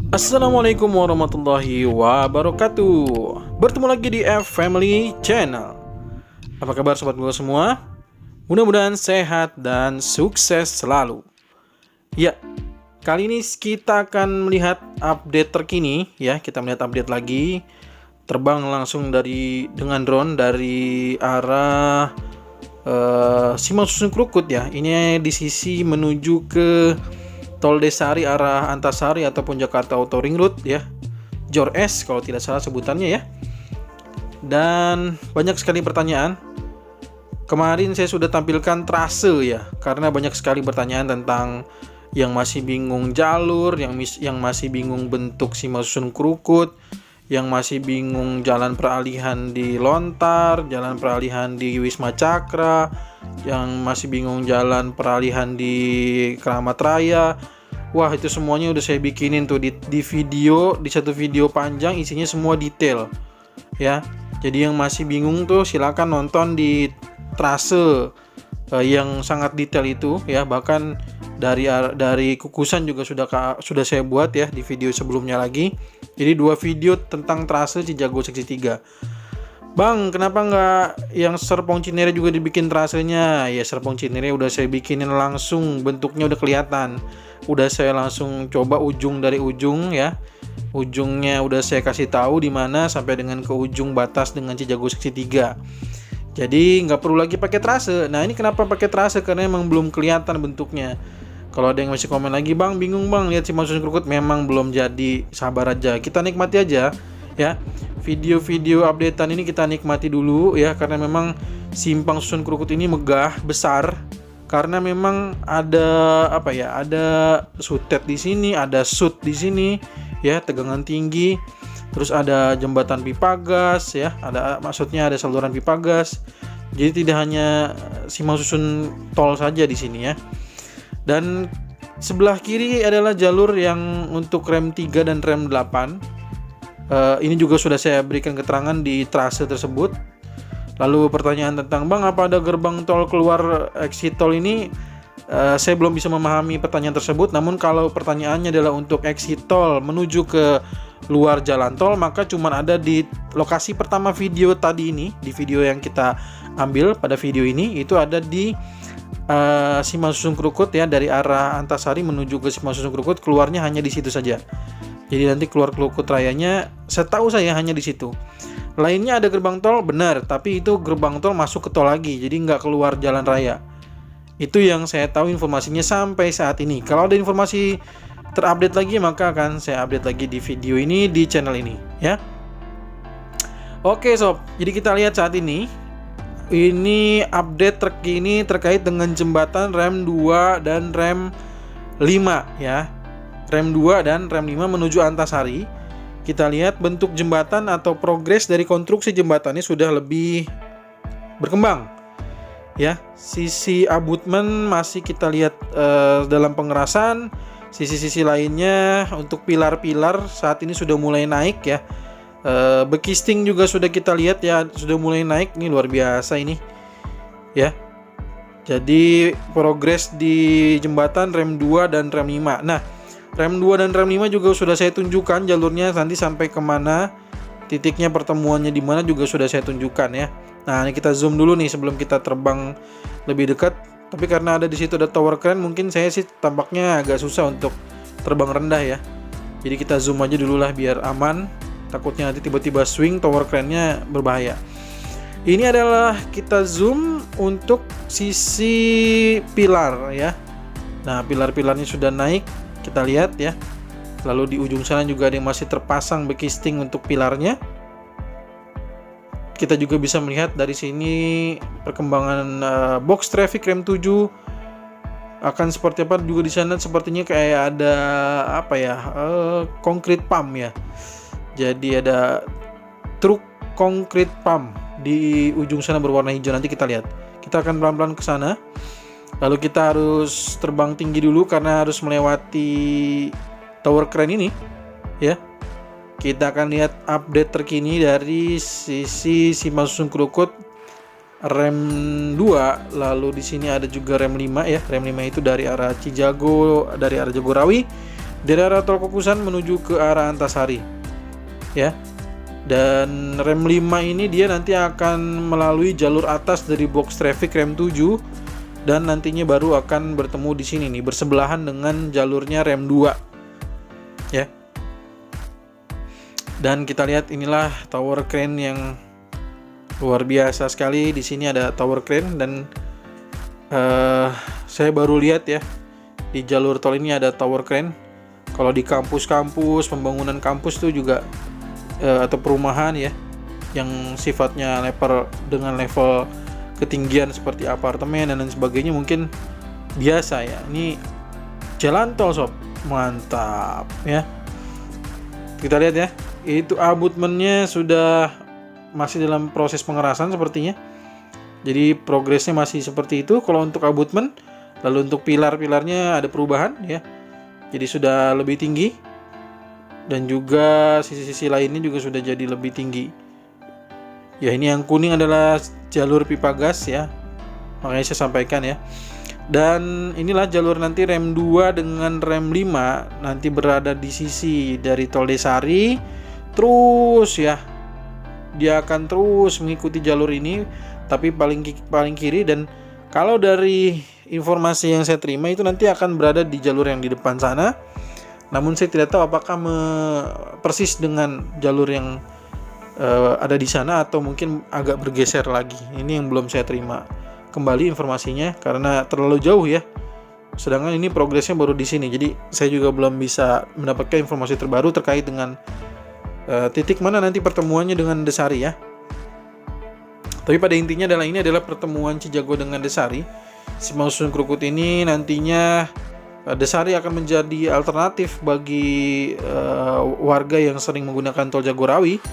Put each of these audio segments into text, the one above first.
Assalamualaikum warahmatullahi wabarakatuh. Bertemu lagi di F Family Channel. Apa kabar sobat Google semua? Mudah-mudahan sehat dan sukses selalu. Ya, kali ini kita akan melihat update terkini ya. Kita melihat update lagi. Terbang langsung dengan drone dari arah Simpang Susun Krukut ya. Ini di sisi menuju ke Tol Desari arah Antasari ataupun Jakarta Auto Ring Road ya, JOR S kalau tidak salah sebutannya ya. Dan banyak sekali pertanyaan. Kemarin saya sudah tampilkan trase ya, karena banyak sekali pertanyaan tentang yang masih bingung jalur, yang masih bingung bentuk Simpang Susun Krukut, yang masih bingung jalan peralihan di Lontar, jalan peralihan di Wisma Cakra, yang masih bingung jalan peralihan di Keramat Raya. Wah, itu semuanya udah saya bikinin tuh di video, di satu video panjang, isinya semua detail ya. Jadi yang masih bingung tuh silakan nonton di trase yang sangat detail itu ya. Bahkan dari kukusan juga sudah saya buat ya di video sebelumnya lagi. Jadi 2 video tentang trase Cijago seksi 3. Bang, kenapa nggak yang Serpong Cinere juga dibikin trasenya? Ya, Serpong Cinere udah saya bikinin langsung, bentuknya udah kelihatan. Udah saya langsung coba ujung dari ujung ya. Ujungnya udah saya kasih tahu di mana sampai dengan ke ujung batas dengan Cijago seksi 3. Jadi nggak perlu lagi pakai trase. Nah, ini kenapa pakai trase? Karena emang belum kelihatan bentuknya. Kalau ada yang masih komen lagi, Bang, bingung Bang, lihat Simpang Susun Krukut, memang belum jadi, sabar aja. Kita nikmati aja ya. Video-video updatean ini kita nikmati dulu ya, karena memang Simpang Susun Krukut ini megah, besar. Karena memang ada ada sutet di sini, ada sut di sini ya, tegangan tinggi. Terus ada jembatan pipa gas ya, maksudnya ada saluran pipa gas. Jadi tidak hanya Simpang Susun tol saja di sini ya. Dan sebelah kiri adalah jalur yang untuk rem 3 dan rem 8. Ini juga sudah saya berikan keterangan di trase tersebut. Lalu pertanyaan tentang, Bang, apa ada gerbang tol keluar exit tol ini? Saya belum bisa memahami pertanyaan tersebut. Namun kalau pertanyaannya adalah untuk exit tol menuju ke luar jalan tol, maka cuma ada di lokasi pertama video tadi ini. Di video yang kita ambil pada video ini, itu ada di Simpang Susun Krukut ya, dari arah Antasari menuju ke Simpang Susun Krukut, keluarnya hanya di situ saja. Jadi nanti keluar Krukut rayanya, setahu saya hanya di situ. Lainnya ada gerbang tol, benar, tapi itu gerbang tol masuk ke tol lagi, jadi nggak keluar jalan raya. Itu yang saya tahu informasinya sampai saat ini. Kalau ada informasi terupdate lagi, maka akan saya update lagi di video ini, di channel ini ya. Oke sob, jadi kita lihat saat ini. Ini update terkini terkait dengan jembatan rem 2 dan rem 5 ya. Rem 2 dan rem 5 menuju Antasari. Kita lihat bentuk jembatan atau progres dari konstruksi jembatannya sudah lebih berkembang ya. Sisi abutmen masih kita lihat dalam pengerasan. Sisi-sisi lainnya untuk pilar-pilar saat ini sudah mulai naik ya. Bekisting juga sudah kita lihat ya, sudah mulai naik. Ini luar biasa ini ya. Jadi progres di jembatan rem 2 dan rem 5. Nah, rem 2 dan rem 5 juga sudah saya tunjukkan jalurnya nanti sampai kemana, titiknya pertemuannya di mana juga sudah saya tunjukkan ya. Nah, ini kita zoom dulu nih sebelum kita terbang lebih dekat. Tapi karena ada di situ ada tower crane, mungkin saya sih tampaknya agak susah untuk terbang rendah ya. Jadi kita zoom aja dulu lah biar aman. Takutnya nanti tiba-tiba swing tower crane-nya berbahaya. Ini adalah kita zoom untuk sisi pilar ya. Nah, pilar-pilarnya sudah naik. Kita lihat ya. Lalu di ujung sana juga ada yang masih terpasang bekisting untuk pilarnya. Kita juga bisa melihat dari sini perkembangan box traffic rem 7 akan seperti apa. Juga di sana sepertinya kayak ada concrete pump ya. Jadi ada truk concrete pump di ujung sana berwarna hijau. Nanti kita lihat. Kita akan pelan-pelan ke sana. Lalu kita harus terbang tinggi dulu karena harus melewati tower crane ini ya. Kita akan lihat update terkini dari sisi Simpang Susun Krukut rem 2. Lalu di sini ada juga rem 5 ya. Rem 5 itu dari arah Cijago, dari arah Jagorawi Dari arah tol Kukusan menuju ke arah Antasari. Ya. Dan rem 5 ini dia nanti akan melalui jalur atas dari box traffic rem 7 dan nantinya baru akan bertemu di sini nih, bersebelahan dengan jalurnya rem 2. Ya. Dan kita lihat inilah tower crane yang luar biasa sekali. Di sini ada tower crane dan saya baru lihat ya, di jalur tol ini ada tower crane. Kalau di kampus-kampus, pembangunan kampus tuh juga atau perumahan ya yang sifatnya dengan level ketinggian seperti apartemen dan lain sebagainya mungkin biasa ya. Ini jalan tol sob, mantap ya. Kita lihat ya, itu abutmennya sudah masih dalam proses pengerasan sepertinya. Jadi progresnya masih seperti itu kalau untuk abutmen. Lalu untuk pilar-pilarnya ada perubahan ya. Jadi sudah lebih tinggi. Dan juga sisi-sisi lainnya juga sudah jadi lebih tinggi. Ya, ini yang kuning adalah jalur pipa gas ya. Makanya saya sampaikan ya. Dan inilah jalur nanti rem 2 dengan rem 5 nanti berada di sisi dari Tol Desari. Terus ya, dia akan terus mengikuti jalur ini, tapi paling kiri. Dan kalau dari informasi yang saya terima itu nanti akan berada di jalur yang di depan sana. Namun saya tidak tahu apakah persis dengan jalur yang ada di sana atau mungkin agak bergeser lagi. Ini yang belum saya terima kembali informasinya karena terlalu jauh ya. Sedangkan ini progresnya baru di sini. Jadi saya juga belum bisa mendapatkan informasi terbaru terkait dengan titik mana nanti pertemuannya dengan Desari ya. Tapi pada intinya ini adalah pertemuan Cijago dengan Desari. Simpang Krukut ini nantinya Desari akan menjadi alternatif bagi warga yang sering menggunakan tol Jagorawi.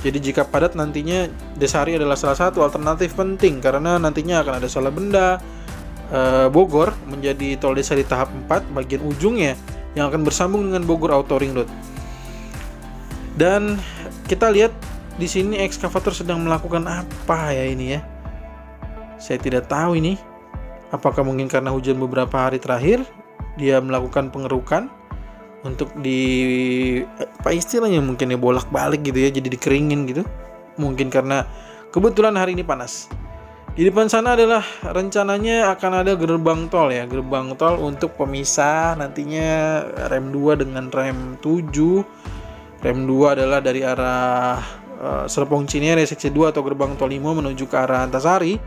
Jadi jika padat nantinya Desari adalah salah satu alternatif penting karena nantinya akan ada Salabenda, Bogor menjadi tol Desari tahap 4 bagian ujungnya yang akan bersambung dengan Bogor Auto Ring Road. Dan kita lihat di sini ekskavator sedang melakukan apa ya ini ya? Saya tidak tahu ini. Apakah mungkin karena hujan beberapa hari terakhir dia melakukan pengerukan untuk apa istilahnya mungkin ya bolak-balik gitu ya, jadi dikeringin gitu. Mungkin karena kebetulan hari ini panas. Di depan sana adalah rencananya akan ada gerbang tol ya, gerbang tol untuk pemisah nantinya rem 2 dengan rem 7. Rem 2 adalah dari arah Serpong Cinere seksi 2 atau gerbang tol 5 menuju ke arah Antasari.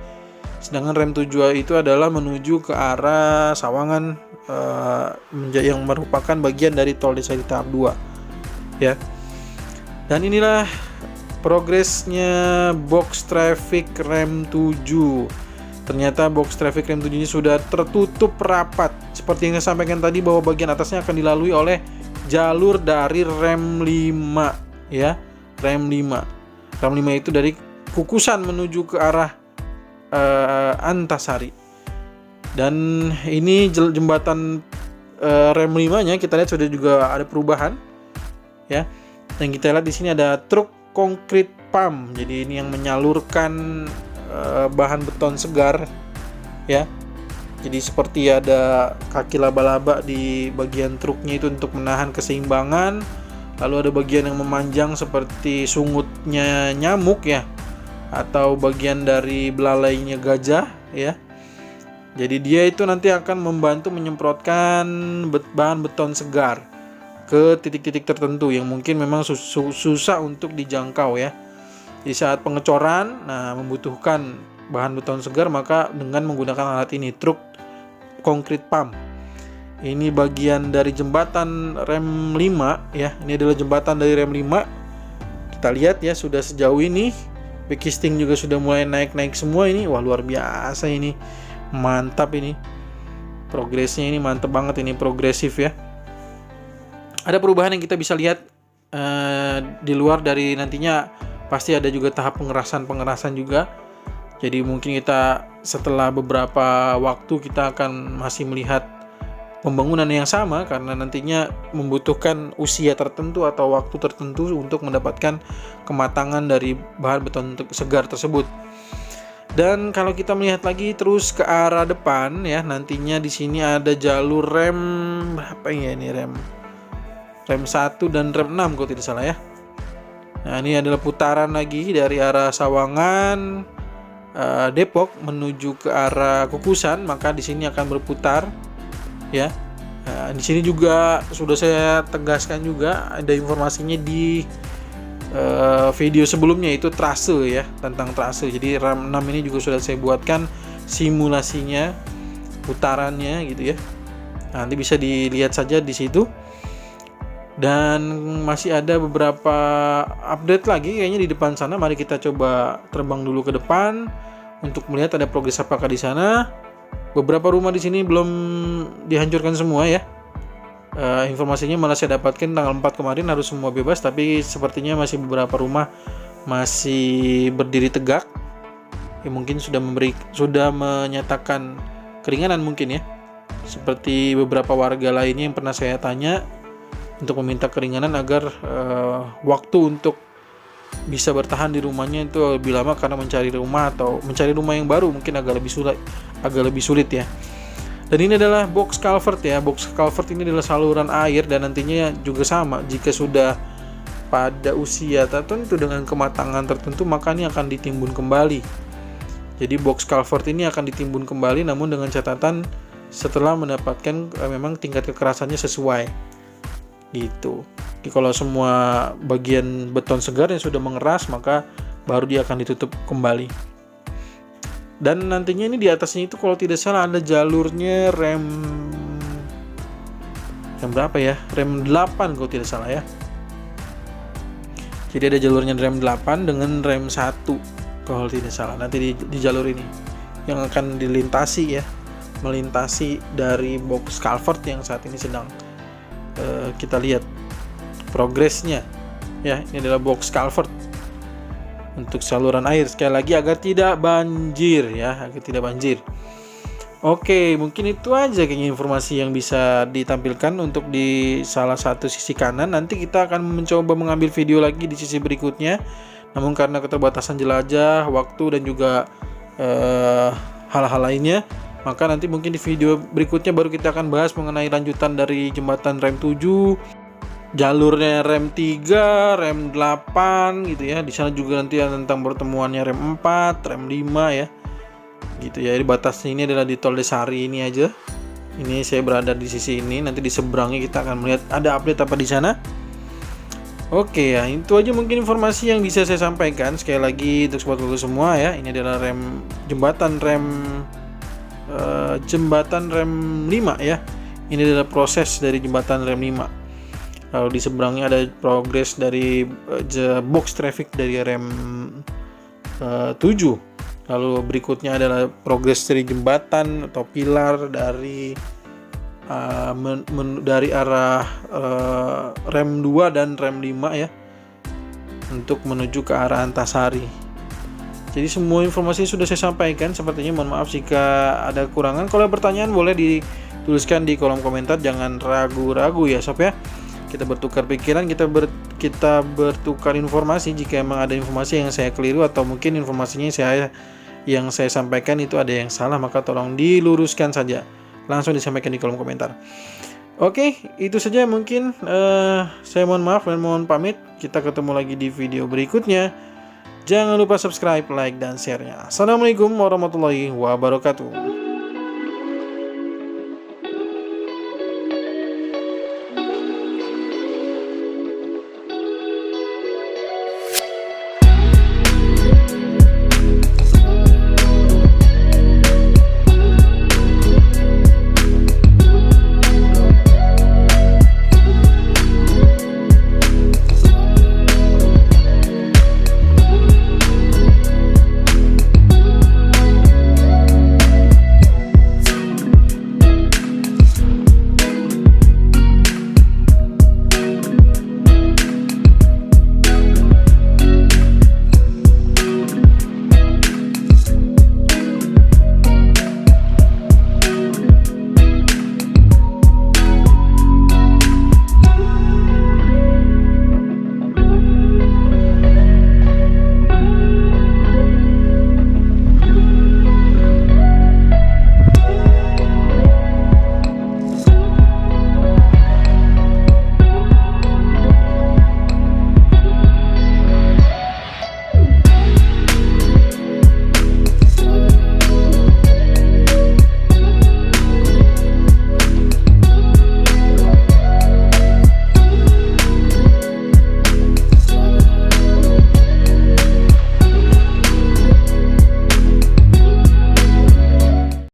Sedangkan rem 7 itu adalah menuju ke arah Sawangan yang merupakan bagian dari tol Desari tahap 2 ya. Dan inilah progresnya box traffic rem 7. Ternyata box traffic rem 7 ini sudah tertutup rapat. Seperti yang saya sampaikan tadi bahwa bagian atasnya akan dilalui oleh jalur dari rem 5 ya. Rem 5. Rem 5 itu dari Kukusan menuju ke arah Antasari. Dan ini jembatan rem 5-nya kita lihat sudah juga ada perubahan ya. Dan kita lihat di sini ada truk konkrit pump. Jadi ini yang menyalurkan bahan beton segar ya. Jadi seperti ada kaki laba-laba di bagian truknya itu untuk menahan keseimbangan. Lalu ada bagian yang memanjang seperti sungutnya nyamuk ya, atau bagian dari belalainya gajah ya. Jadi dia itu nanti akan membantu menyemprotkan bahan beton segar ke titik-titik tertentu yang mungkin memang susah untuk dijangkau ya. Di saat pengecoran, membutuhkan bahan beton segar, maka dengan menggunakan alat ini, truk konkrit pump. Ini bagian dari jembatan rem 5 ya. Ini adalah jembatan dari rem 5. Kita lihat ya, sudah sejauh ini backisting juga sudah mulai naik-naik semua ini. Wah, luar biasa ini. Mantap ini. Progresnya ini mantap banget ini, progresif ya. Ada perubahan yang kita bisa lihat di luar dari nantinya pasti ada juga tahap pengerasan juga. Jadi mungkin kita setelah beberapa waktu kita akan masih melihat pembangunan yang sama karena nantinya membutuhkan usia tertentu atau waktu tertentu untuk mendapatkan kematangan dari bahan beton segar tersebut. Dan kalau kita melihat lagi terus ke arah depan ya, nantinya di sini ada jalur rem berapa ya ini, rem rem 1 dan rem 6 kalau tidak salah ya. Nah, ini adalah putaran lagi dari arah Sawangan Depok menuju ke arah Kukusan, maka di sini akan berputar ya. Nah, di sini juga sudah saya tegaskan juga ada informasinya di video sebelumnya, itu trase ya, tentang trase. Jadi rem 6 ini juga sudah saya buatkan simulasinya, putarannya gitu ya. Nanti bisa dilihat saja di situ. Dan masih ada beberapa update lagi kayaknya di depan sana. Mari kita coba terbang dulu ke depan untuk melihat ada progres apakah di sana. Beberapa rumah di sini belum dihancurkan semua ya. Informasinya malah saya dapatkan tanggal 4 kemarin harus semua bebas, tapi sepertinya masih beberapa rumah masih berdiri tegak. Ya, mungkin sudah menyatakan keringanan mungkin ya. Seperti beberapa warga lainnya yang pernah saya tanya untuk meminta keringanan agar waktu untuk bisa bertahan di rumahnya itu lebih lama karena mencari rumah atau mencari rumah yang baru mungkin agak lebih sulit ya. Dan ini adalah box culvert ya. Box culvert ini adalah saluran air dan nantinya juga sama, jika sudah pada usia tertentu dengan kematangan tertentu maka ini akan ditimbun kembali. Jadi box culvert ini akan ditimbun kembali namun dengan catatan setelah mendapatkan memang tingkat kekerasannya sesuai gitu. Jadi kalau semua bagian beton segar yang sudah mengeras maka baru dia akan ditutup kembali. Dan nantinya ini di atasnya itu kalau tidak salah ada jalurnya rem berapa ya? Rem 8 kalau tidak salah ya. Jadi ada jalurnya rem 8 dengan rem 1 kalau tidak salah. Nanti di jalur ini yang akan dilintasi ya, melintasi dari box culvert yang saat ini sedang kita lihat progresnya ya. Ini adalah box culvert untuk saluran air, sekali lagi agar tidak banjir ya, agar tidak banjir. Oke, mungkin itu aja kayaknya informasi yang bisa ditampilkan untuk di salah satu sisi kanan. Nanti kita akan mencoba mengambil video lagi di sisi berikutnya, namun karena keterbatasan jelajah, waktu dan juga hal-hal lainnya, maka nanti mungkin di video berikutnya baru kita akan bahas mengenai lanjutan dari jembatan rem 7, jalurnya rem 3, rem 8 gitu ya. Di sana juga nanti ada tentang pertemuannya rem 4, rem 5 ya. Gitu ya. Jadi batasnya ini adalah di Tol Desari ini aja. Ini saya berada di sisi ini, nanti di seberangnya kita akan melihat ada update apa di sana. Oke ya, itu aja mungkin informasi yang bisa saya sampaikan. Sekali lagi untuk sobat Google semua ya, ini adalah jembatan rem 5 ya. Ini adalah proses dari jembatan rem 5. Lalu di seberangnya ada progres dari box traffic dari rem 7. Lalu berikutnya adalah progres dari jembatan atau pilar dari dari arah rem 2 dan rem 5 ya, untuk menuju ke arah Antasari. Jadi semua informasi sudah saya sampaikan. Sepertinya mohon maaf jika ada kekurangan. Kalau ada pertanyaan boleh dituliskan di kolom komentar. Jangan ragu-ragu ya sob ya. Kita bertukar pikiran, kita bertukar informasi. Jika emang ada informasi yang saya keliru atau mungkin informasinya yang saya sampaikan itu ada yang salah, maka tolong diluruskan saja. Langsung disampaikan di kolom komentar. Oke, itu saja mungkin. Saya mohon maaf dan mohon pamit. Kita ketemu lagi di video berikutnya. Jangan lupa subscribe, like, dan share-nya. Assalamualaikum warahmatullahi wabarakatuh.